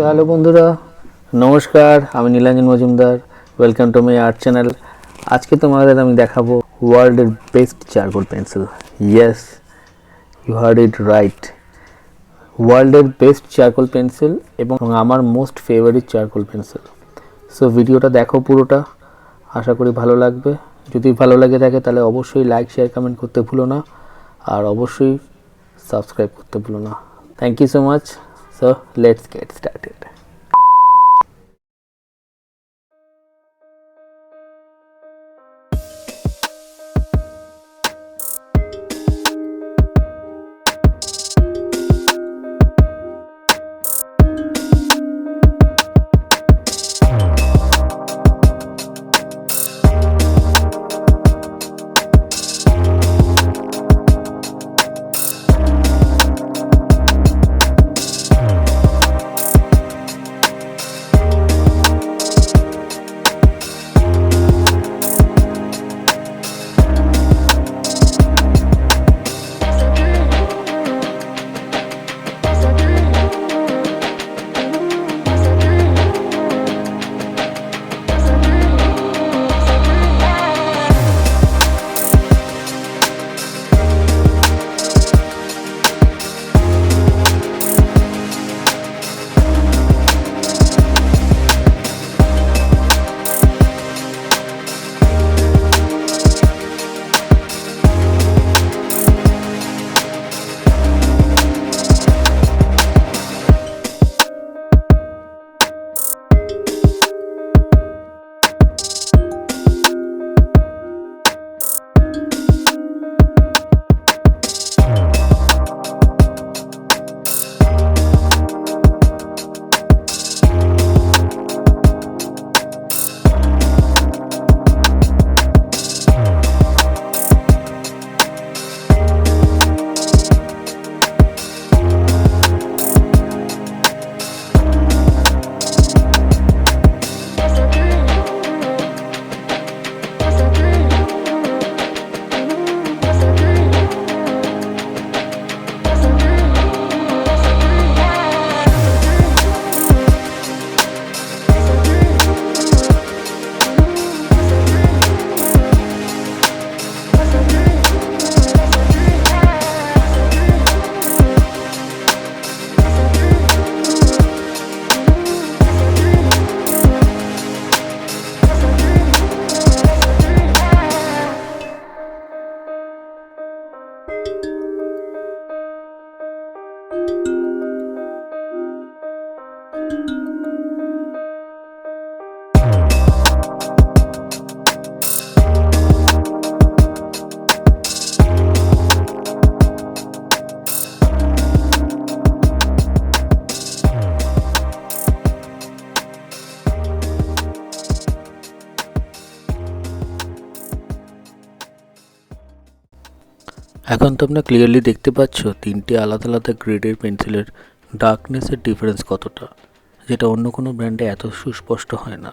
Hello বন্ধুরা, নমস্কার। আমি Nilanjan Majumdar. Welcome to my art channel. আজকে তোমাদের আমি দেখাবো ওয়ার্ল্ডের best charcoal pencil. Yes, you heard it right. ওয়ার্ল্ডের বেস্ট চারকোল পেন্সিল এবং আমার most favourite charcoal pencil. So ভিডিওটা দেখো পুরোটা, আশা করি ভালো লাগবে। যদি ভালো লাগে থাকে তাহলে অবশ্যই লাইক, শেয়ার, কমেন্ট করতে ভুলো না, আর অবশ্যই সাবস্ক্রাইব করতে ভুলো না। Thank you so much. So let's get started. এখন তোমরা ক্লিয়ারলি দেখতে পাচ্ছ তিনটে আলাদা আলাদা গ্রেডের পেন্সিলের ডার্কনেসের ডিফারেন্স কতটা, যেটা অন্য কোনো ব্র্যান্ডে এত সুস্পষ্ট হয় না।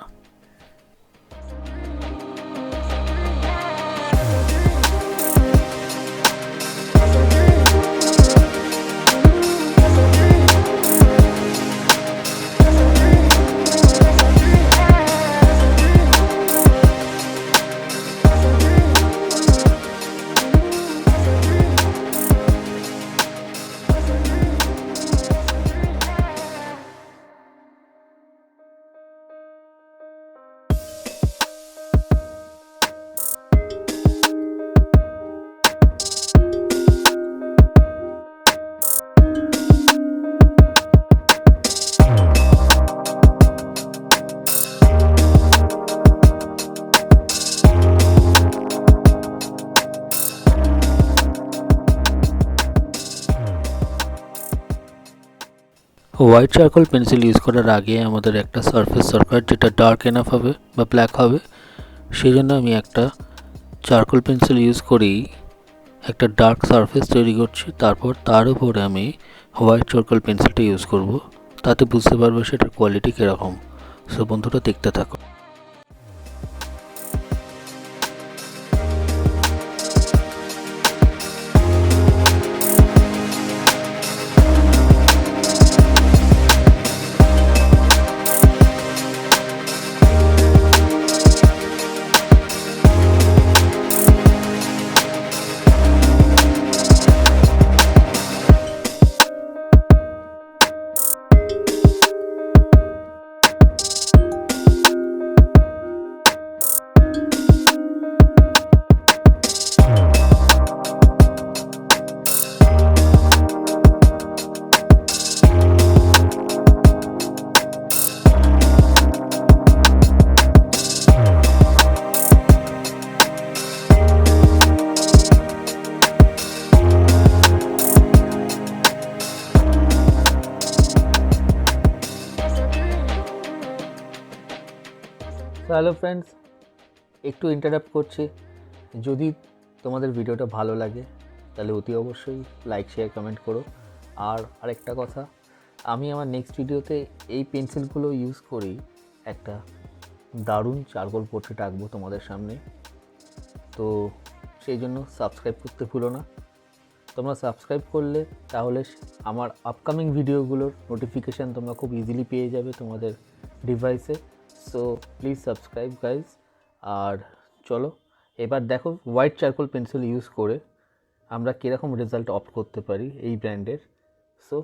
হোয়াইট চারকোল পেন্সিল ইউজ করার আগে আমাদের একটা সারফেস দরকার, যেটা ডার্ক এনাফ হবে বা ব্ল্যাক হবে। সেই জন্য আমি একটা চারকোল পেন্সিল ইউজ করেই একটা ডার্ক সারফেস তৈরি করছি। তারপর তার উপরে আমি হোয়াইট চারকোল পেন্সিলটা ইউজ করব, তাতে বুঝতে পারবো সেটার কোয়ালিটি কীরকম। সো বন্ধুরা, দেখতে থাকো। হ্যালো ফ্রেন্ডস, একটু ইন্টারাপ্ট করছি। যদি তোমাদের ভিডিওটা ভালো লাগে তাহলে অতি অবশ্যই লাইক শেয়ার কমেন্ট করো। আর আরেকটা কথা, আমি আমার নেক্সট ভিডিওতে এই পেন্সিলগুলো ইউজ করি একটা দারুণ চারকোল পোর্ট্রেট আঁকবো তোমাদের সামনে। তো সেই জন্য সাবস্ক্রাইব করতে ভুলো না। তোমরা সাবস্ক্রাইব করলে তাহলে আমার আপকামিং ভিডিওগুলোর নোটিফিকেশান তোমরা খুব ইজিলি পেয়ে যাবে তোমাদের ডিভাইসে। So please subscribe guys. আর চলো এবার দেখো হোয়াইট চারকোল পেন্সিল ইউজ করে আমরা কীরকম রেজাল্ট অপ্ট করতে পারি এই ব্র্যান্ডের। সো